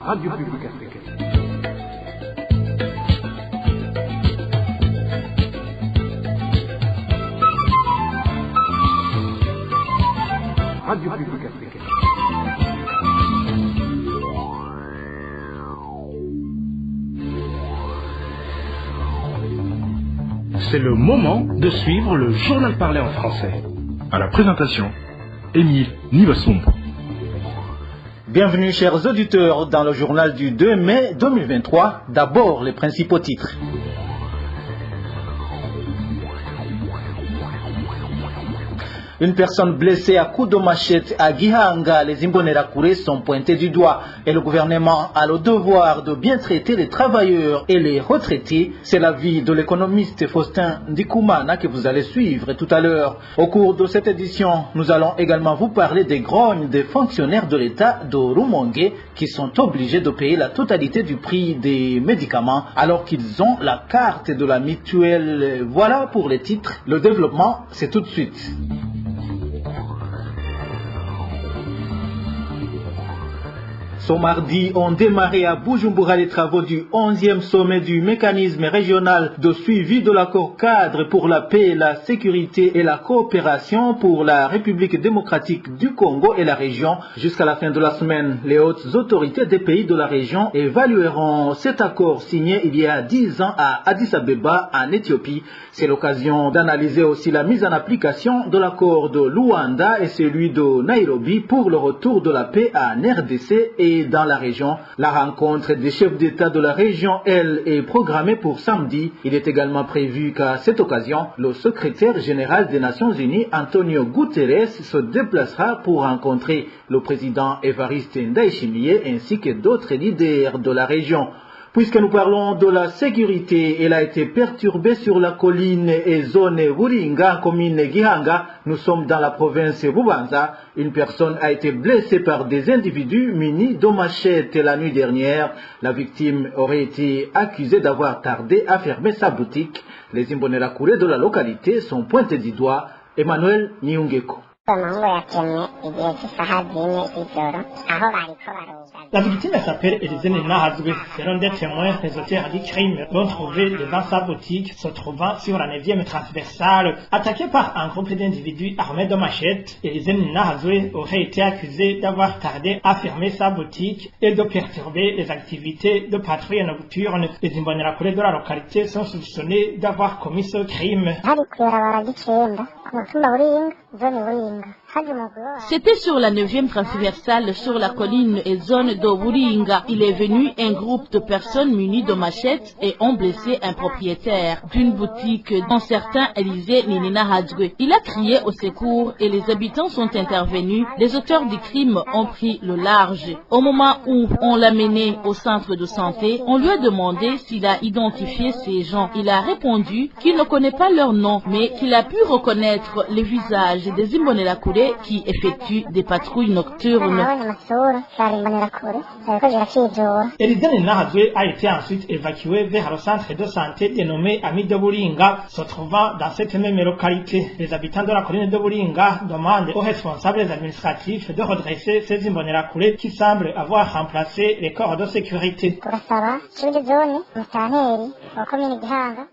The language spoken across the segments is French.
Radio Publique Africaine. Radio Publique Africaine. C'est le moment de suivre le journal parlé en français. À la présentation, Émile Nivasumbo. Bienvenue chers auditeurs dans le journal du 2 mai 2023. D'abord les principaux titres. Une personne blessée à coups de machette à Gihanga, les Imbonerakure sont pointés du doigt et le gouvernement a le devoir de bien traiter les travailleurs et les retraités. C'est l'avis de l'économiste Faustin Ndikoumana que vous allez suivre tout à l'heure. Au cours de cette édition, nous allons également vous parler des grognes des fonctionnaires de l'État de Rumongue qui sont obligés de payer la totalité du prix des médicaments alors qu'ils ont la carte de la mutuelle. Voilà pour les titres. Le développement, c'est tout de suite. Ce mardi, ont démarré à Bujumbura les travaux du 11e sommet du mécanisme régional de suivi de l'accord cadre pour la paix, la sécurité et la coopération pour la République démocratique du Congo et la région. Jusqu'à la fin de la semaine, les hautes autorités des pays de la région évalueront cet accord signé il y a 10 ans à Addis Abeba en Éthiopie. C'est l'occasion d'analyser aussi la mise en application de l'accord de Luanda et celui de Nairobi pour le retour de la paix en RDC et dans la région. La rencontre des chefs d'État de la région, elle, est programmée pour samedi. Il est également prévu qu'à cette occasion, le secrétaire général des Nations Unies, Antonio Guterres, se déplacera pour rencontrer le président Evariste Ndayishimiye ainsi que d'autres leaders de la région. Puisque nous parlons de la sécurité, elle a été perturbée sur la colline et zone Wuringa, commune Gihanga. Nous sommes dans la province Bubanza. Une personne a été blessée par des individus munis de machettes la nuit dernière. La victime aurait été accusée d'avoir tardé à fermer sa boutique. Les Imbonerakure de la localité sont pointés du doigt. Emmanuel Niungeko. La victime s'appelle Elisene Nahazwe. Selon des témoins, les auteurs du crime l'ont trouvé devant sa boutique se trouvant sur la 9e transversale. Attaquée par un groupe d'individus armés de machettes, Elisene Nahazwe aurait été accusée d'avoir tardé à fermer sa boutique et de perturber les activités de patrouille nocturne. Les Imbonerakure de la localité sont soupçonnés d'avoir commis ce crime. C'était sur la 9e transversale sur la colline et zone de Wuringa. Il est venu un groupe de personnes munies de machettes et ont blessé un propriétaire d'une boutique dont certains élisaient Ninina Hadjwe. Il a crié au secours et les habitants sont intervenus. Les auteurs du crime ont pris le large. Au moment où on l'a mené au centre de santé, on lui a demandé s'il a identifié ces gens. Il a répondu qu'il ne connaît pas leur nom, mais qu'il a pu reconnaître les visages des Imbonerakure qui effectuent des patrouilles nocturnes. Elisene Nahazwe a été ensuite évacuée vers le centre de santé dénommé Ami de Buringa, se trouvant dans cette même localité. Les habitants de la colline de Buringa demandent aux responsables administratifs de redresser ces Imbonerakure qui semblent avoir remplacé les corps de sécurité.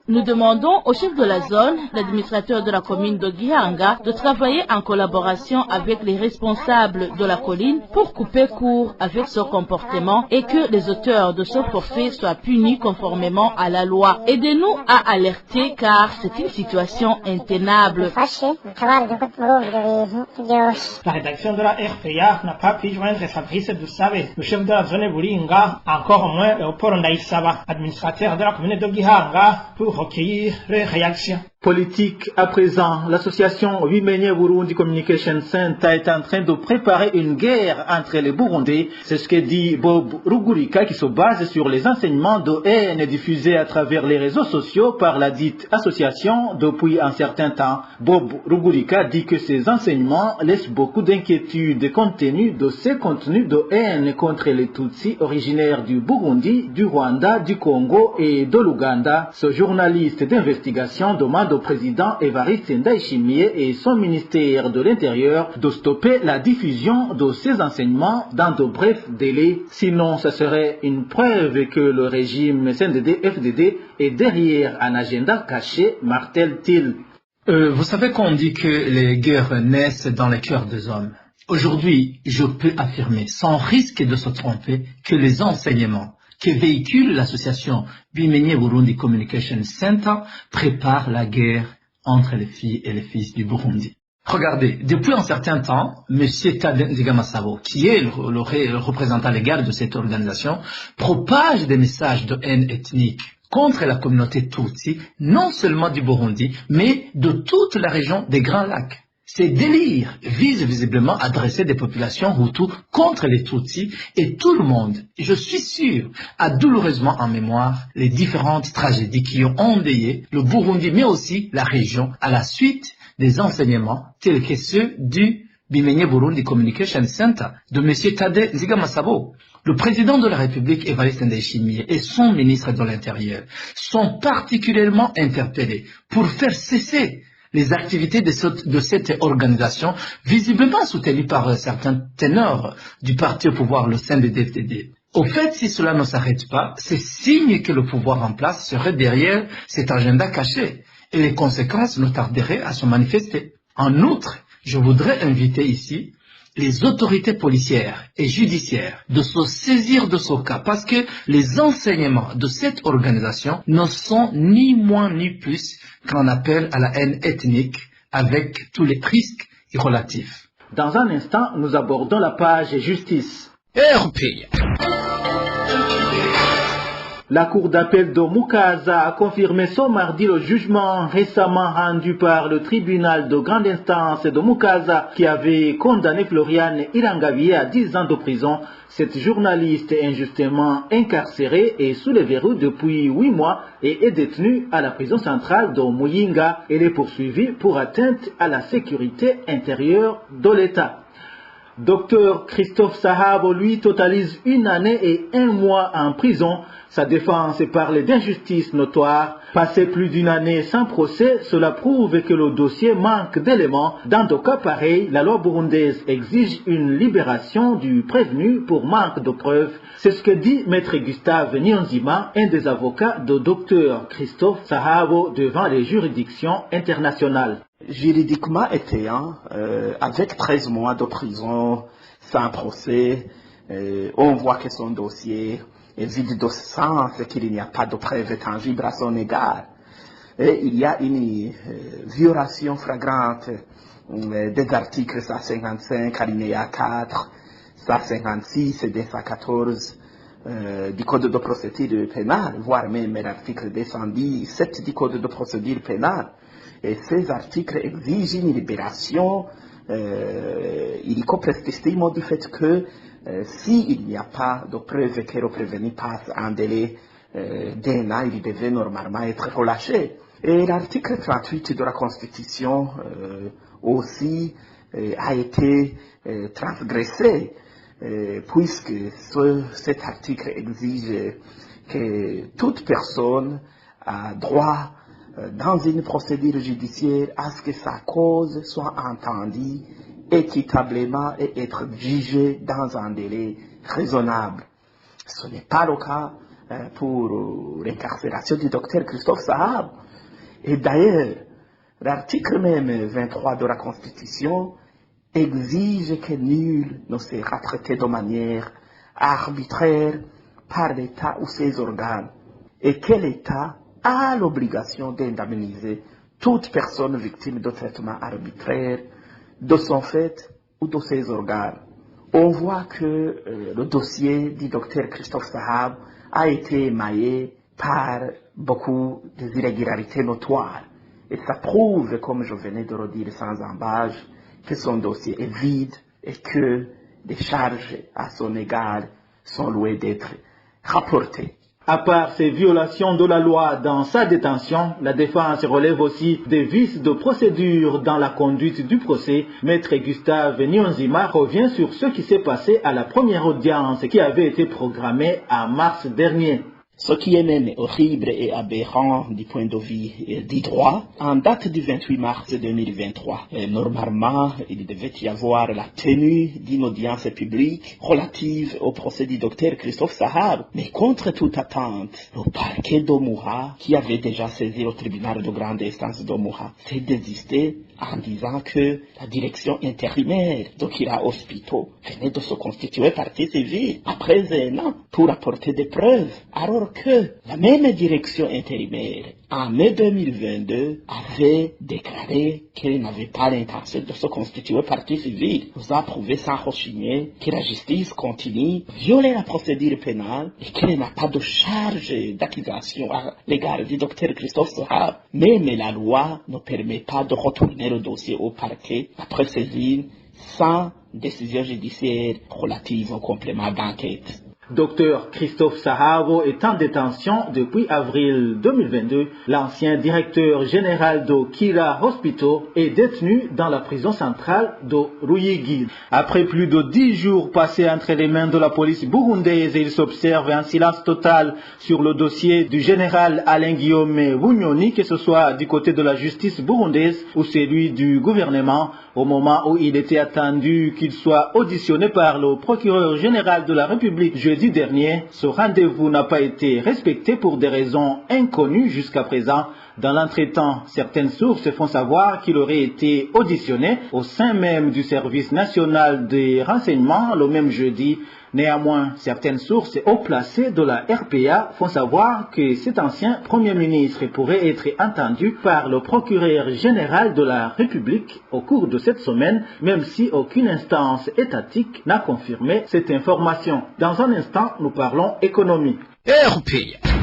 Nous demandons au chef de la zone, l'administrateur de la commune de Gihanga, de travailler en collaboration avec les responsables de la colline pour couper court avec ce comportement et que les auteurs de ce forfait soient punis conformément à la loi. Aidez-nous à alerter car c'est une situation intenable. La rédaction de la RPA n'a pas pu joindre Fabrice Dusabe, le chef de la zone Buringa, encore moins Léopold Ndaïsaba, administrateur de la commune de Gihanga, pour recueillir les réactions. Politique à présent, l'association Wimenye Burundi Communication Center est en train de préparer une guerre entre les Burundais. C'est ce que dit Bob Rugurika qui se base sur les enseignements de haine diffusés à travers les réseaux sociaux par la dite association depuis un certain temps. Bob Rugurika dit que ces enseignements laissent beaucoup d'inquiétudes compte tenu de ces contenus de haine contre les Tutsis originaires du Burundi, du Rwanda, du Congo et de l'Ouganda. Ce journaliste d'investigation demande au président Évariste Ndayishimiye et son ministère de l'Intérieur de stopper la diffusion de ces enseignements dans de brefs délais. Sinon, ce serait une preuve que le régime CNDD-FDD est derrière un agenda caché, martèle-t-il. Vous savez qu'on dit que les guerres naissent dans les cœurs des hommes. Aujourd'hui, je peux affirmer, sans risque de se tromper, que les enseignements que véhicule l'association Bimenye Burundi Communication Center préparent la guerre entre les filles et les fils du Burundi. Regardez, depuis un certain temps, M. Tade Nzigamasabo, qui est le représentant légal de cette organisation, propage des messages de haine ethnique contre la communauté Tutsi, non seulement du Burundi, mais de toute la région des Grands Lacs. Ces délires visent visiblement à dresser des populations Hutus contre les Tutsis et tout le monde, je suis sûr, a douloureusement en mémoire les différentes tragédies qui ont endeuillé le Burundi, mais aussi la région, à la suite des enseignements tels que ceux du Bimenye Burundi Communication Center de M. Tade Nzigamasabo. Le président de la République, Évariste Ndayishimiye, et son ministre de l'Intérieur sont particulièrement interpellés pour faire cesser les activités de cette organisation, visiblement soutenues par certains ténors du parti au pouvoir, le CNDD-FDD. Au fait, si cela ne s'arrête pas, c'est signe que le pouvoir en place serait derrière cet agenda caché, et les conséquences ne tarderaient à se manifester. En outre, je voudrais inviter ici les autorités policières et judiciaires de se saisir de ce cas, parce que les enseignements de cette organisation ne sont ni moins ni plus qu'un appel à la haine ethnique avec tous les risques y relatifs. Dans un instant, nous abordons la page justice. La Cour d'appel de Mukaza a confirmé ce mardi le jugement récemment rendu par le tribunal de grande instance de Mukaza qui avait condamné Floriane Irangabiye à 10 ans de prison. Cette journaliste est injustement incarcérée et sous les verrous depuis 8 mois et est détenue à la prison centrale de Muyinga. Elle est poursuivie pour atteinte à la sécurité intérieure de l'État. Dr Christophe Sahabo, lui, totalise 1 année et 1 mois en prison. Sa défense parle d'injustice notoire. Passer plus d'1 année sans procès, cela prouve que le dossier manque d'éléments. Dans de cas pareils, la loi burundaise exige une libération du prévenu pour manque de preuves. C'est ce que dit Maître Gustave Nyonzima, un des avocats de Dr Christophe Sahabo devant les juridictions internationales. Juridiquement étant, avec 13 mois de prison, sans procès, on voit que son dossier est vide de sens, qu'il n'y a pas de preuve tangible à son égard. Et il y a une violation flagrante des articles 155, alinéa 4, 156 et 214 du Code de procédure pénale, voire même l'article 217 du Code de procédure pénale. Et ces articles exigent une libération, il estime du fait que s'il n'y a pas de preuve que le prévenu passe un délai d'1 an, il devait normalement être relâché. Et l'article 38 de la Constitution aussi a été transgressé, puisque cet article exige que toute personne a droit dans une procédure judiciaire à ce que sa cause soit entendue équitablement et être jugée dans un délai raisonnable. Ce n'est pas le cas pour l'incarcération du docteur Christophe Sahabo. Et d'ailleurs, l'article même 23 de la Constitution exige que nul ne sera traité de manière arbitraire par l'État ou ses organes, et que l'État a l'obligation d'indemniser toute personne victime de traitement arbitraire de son fait ou de ses organes. On voit que le dossier du docteur Christophe Sahabo a été émaillé par beaucoup d'irrégularités notoires. Et ça prouve, comme je venais de le dire sans embâche, que son dossier est vide et que des charges à son égard sont louées d'être rapportées. À part ces violations de la loi dans sa détention, la défense relève aussi des vices de procédure dans la conduite du procès. Maître Gustave Nyonzima revient sur ce qui s'est passé à la première audience qui avait été programmée en mars dernier. Ce qui est même horrible et aberrant du point de vue du droit, en date du 28 mars 2023, normalement, il devait y avoir la tenue d'une audience publique relative au procès du docteur Christophe Sahab. Mais contre toute attente, le parquet d'Omuha, qui avait déjà saisi le tribunal de grande instance d'Omuha, s'est désisté en disant que la direction intérimaire d'Okira Hospital venait de se constituer partie civile après un an pour apporter des preuves. Alors que la même direction intérimaire, en mai 2022, avait déclaré qu'elle n'avait pas l'intention de se constituer partie civile, nous a prouvé sans rechigner que la justice continue de violer la procédure pénale et qu'elle n'a pas de charge d'accusation à l'égard du docteur Christophe Sahab. Même la loi ne permet pas de retourner le dossier au parquet après saisine sans décision judiciaire relative au complément d'enquête. Dr Christophe Sahabo est en détention depuis avril 2022. L'ancien directeur général d'Okira Hospital est détenu dans la prison centrale de Ruyigi. Après plus de 10 jours passés entre les mains de la police burundaise, il s'observe un silence total sur le dossier du général Alain Guillaume Bunyoni, que ce soit du côté de la justice burundaise ou celui du gouvernement, au moment où il était attendu qu'il soit auditionné par le procureur général de la République jeudi dernier. Ce rendez-vous n'a pas été respecté pour des raisons inconnues jusqu'à présent. Dans l'entretemps, certaines sources font savoir qu'il aurait été auditionné au sein même du service national des renseignements le même jeudi. Néanmoins, certaines sources haut placées de la RPA font savoir que cet ancien Premier ministre pourrait être entendu par le procureur général de la République au cours de cette semaine, même si aucune instance étatique n'a confirmé cette information. Dans un instant, nous parlons économie. RPA.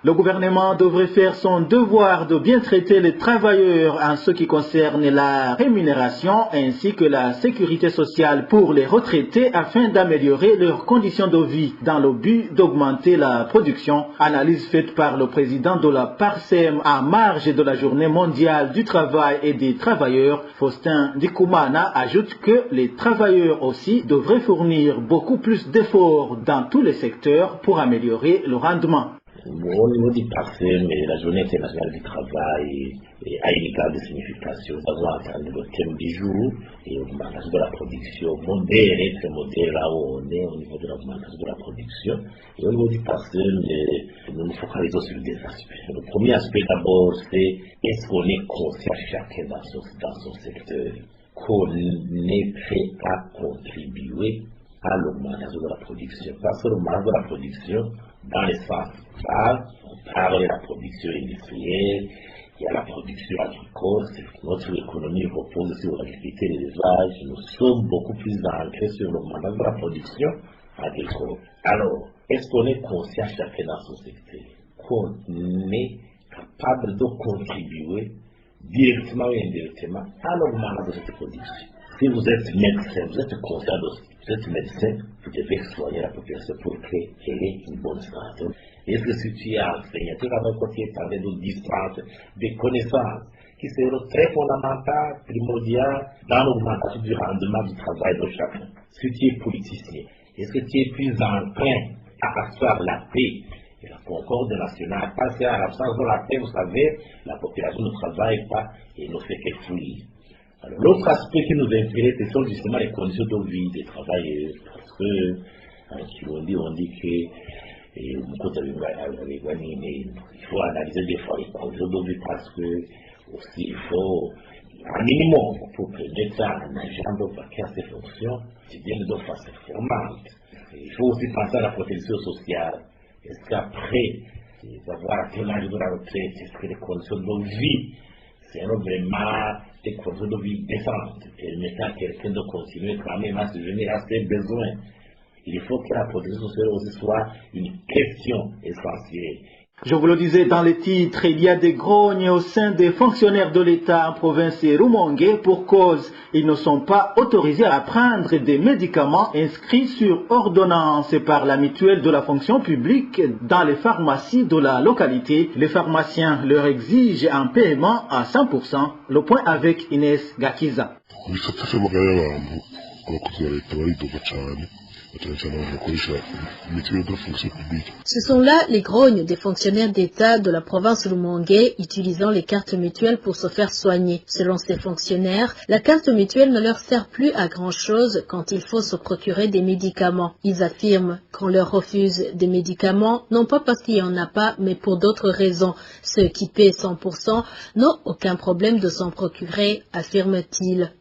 Le gouvernement devrait faire son devoir de bien traiter les travailleurs en ce qui concerne la rémunération ainsi que la sécurité sociale pour les retraités afin d'améliorer leurs conditions de vie dans le but d'augmenter la production. Analyse faite par le président de la PARSEM en marge de la journée mondiale du travail et des travailleurs, Faustin Dikoumana, ajoute que les travailleurs aussi devraient fournir beaucoup plus d'efforts dans tous les secteurs pour améliorer le rendement. Au niveau du PARSEM, la journée internationale du travail a une grande signification. Nous avons entendu le thème du jour et l'augmentation de la production. Modèle, être modèle là où on est au niveau de l'augmentation de la production. Et au niveau du PARSEM, nous nous focalisons sur des aspects. Le premier aspect d'abord, c'est est-ce qu'on est conscient chacun dans son secteur qu'on est prêt à contribuer à l'augmentation de la production. Parce que l'augmentation de la production, dans les sens on parle de la production industrielle, il y a la production agricole, notre économie repose sur l'agriculture et l'élevage, nous sommes beaucoup plus ancrés sur l'augmentation de la production agricole. Alors, est-ce qu'on est conscient chacun dans son secteur qu'on est capable de contribuer directement ou indirectement à l'augmentation de cette production? Si vous êtes médecin, vous êtes conscient de vous êtes médecin, vous devez soigner la population pour qu'elle ait une bonne santé. Est-ce que si tu es enseignant, tu vas d'un côté parler de distance, des connaissances qui seront très fondamentales, primordiales dans l'augmentation du rendement du travail de chacun. Si tu es politicien, est-ce que tu es plus enclin à asseoir la paix et la concorde nationale? Parce qu'à l'absence de la paix, vous savez, la population ne travaille pas et ne fait que fuir. Alors, l'autre aspect qui nous intéresse, ce sont justement les conditions de vie des travailleurs. Parce que, on dit que il faut analyser des fois les conditions de vie parce que aussi il faut un minimum pour permettre à un agent de vaquer à ses fonctions, c'est bien de façon formale. Il faut aussi penser à la protection sociale. Est-ce qu'après avoir atteint l'âge de la retraite, est-ce que les conditions de vie c'est vraiment des conditions de vie décentes, permettant à quelqu'un de continuer quand même à se venir à ses besoins. Il faut que la protection sociale aussi soit une question essentielle. Je vous le disais dans les titres, il y a des grognes au sein des fonctionnaires de l'État en province Rumongue pour cause ils ne sont pas autorisés à prendre des médicaments inscrits sur ordonnance par la mutuelle de la fonction publique dans les pharmacies de la localité. Les pharmaciens leur exigent un paiement à 100%. Le point avec Inès Gakiza. Ce sont là les grognes des fonctionnaires d'État de la province Rumongue utilisant les cartes mutuelles pour se faire soigner. Selon ces fonctionnaires, la carte mutuelle ne leur sert plus à grand-chose quand il faut se procurer des médicaments. Ils affirment qu'on leur refuse des médicaments, non pas parce qu'il n'y en a pas, mais pour d'autres raisons. Ceux qui paient 100% n'ont aucun problème de s'en procurer, affirme-t-il.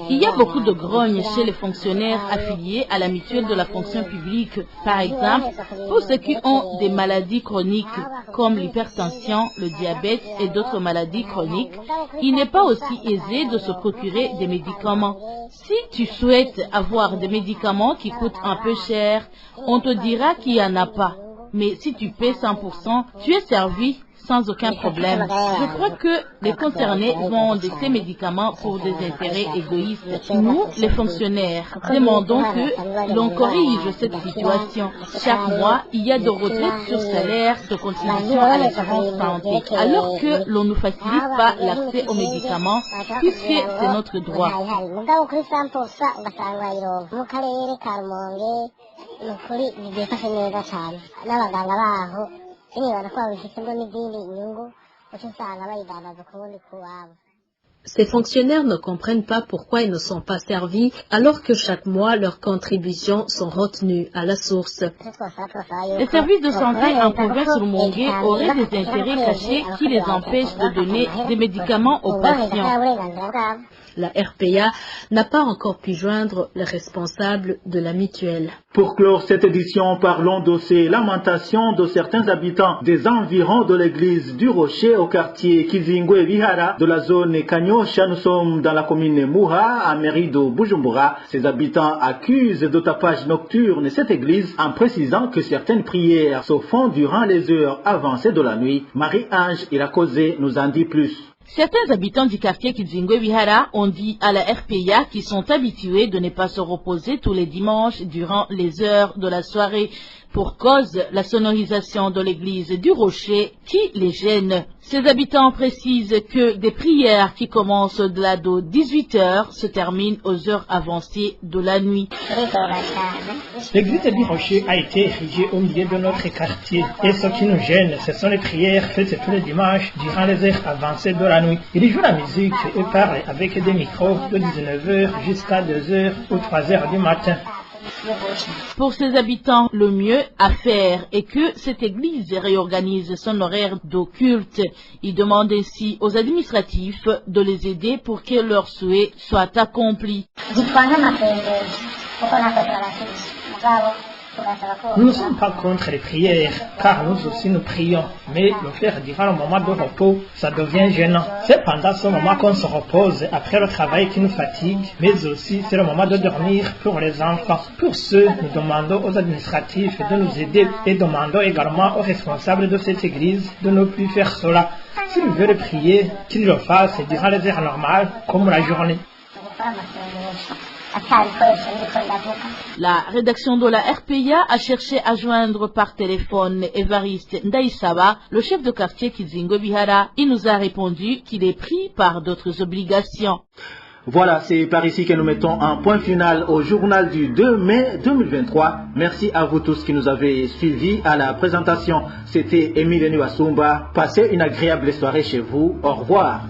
Il y a beaucoup de grognes chez les fonctionnaires affiliés à la mutuelle de la fonction publique. Par exemple, pour ceux qui ont des maladies chroniques comme l'hypertension, le diabète et d'autres maladies chroniques, il n'est pas aussi aisé de se procurer des médicaments. Si tu souhaites avoir des médicaments qui coûtent un peu cher, on te dira qu'il n'y en a pas. Mais si tu paies 100%, tu es servi sans aucun problème. Je crois que les concernés vendent ces médicaments pour des intérêts égoïstes. Nous, les fonctionnaires, demandons que l'on corrige cette situation. Chaque mois, il y a de retraites sur salaire, de contributions à l'assurance santé, alors que l'on ne facilite pas l'accès aux médicaments, puisque c'est notre droit. Ces fonctionnaires ne comprennent pas pourquoi ils ne sont pas servis alors que chaque mois leurs contributions sont retenues à la source. Les services de santé en province Rumongue auraient des intérêts cachés qui les empêchent de donner des médicaments aux patients. La RPA n'a pas encore pu joindre les responsables de la mutuelle. Pour clore cette édition, parlons de ces lamentations de certains habitants des environs de l'église du Rocher au quartier Kizingwe Vihara de la zone Kanyosha. Nous sommes dans la commune Muha, à mairie de Bujumbura. Ces habitants accusent de tapage nocturne cette église en précisant que certaines prières se font durant les heures avancées de la nuit. Marie-Ange Irakoze nous en dit plus. Certains habitants du quartier Kizingwe Vihara ont dit à la RPA qu'ils sont habitués de ne pas se reposer tous les dimanches durant les heures de la soirée pour cause la sonorisation de l'église du Rocher qui les gêne. Ces habitants précisent que des prières qui commencent de 18 heures se terminent aux heures avancées de la nuit. L'église du Rocher a été érigée au milieu de notre quartier et ce qui nous gêne, ce sont les prières faites tous les dimanches durant les heures avancées de la nuit. Ils jouent la musique et parlent avec des micros de 19h jusqu'à 2h ou 3h du matin. Pour ces habitants, le mieux à faire est que cette église réorganise son horaire de culte. Ils demandent ainsi aux administratifs de les aider pour que leurs souhaits soient accomplis. Nous ne sommes pas contre les prières, car nous aussi nous prions, mais le faire durant le moment de repos, ça devient gênant. C'est pendant ce moment qu'on se repose après le travail qui nous fatigue, mais aussi c'est le moment de dormir pour les enfants. Pour ce, nous demandons aux administratifs de nous aider et demandons également aux responsables de cette église de ne plus faire cela. S'ils veulent prier, qu'ils le fassent durant les heures normales, comme la journée. La rédaction de la RPA a cherché à joindre par téléphone Évariste Ndaïsaba, le chef de quartier Kizingwe Vihara. Il nous a répondu qu'il est pris par d'autres obligations. Voilà, c'est par ici que nous mettons un point final au journal du 2 mai 2023. Merci à vous tous qui nous avez suivis à la présentation. C'était Émile Niwasumba. Passez une agréable soirée chez vous. Au revoir.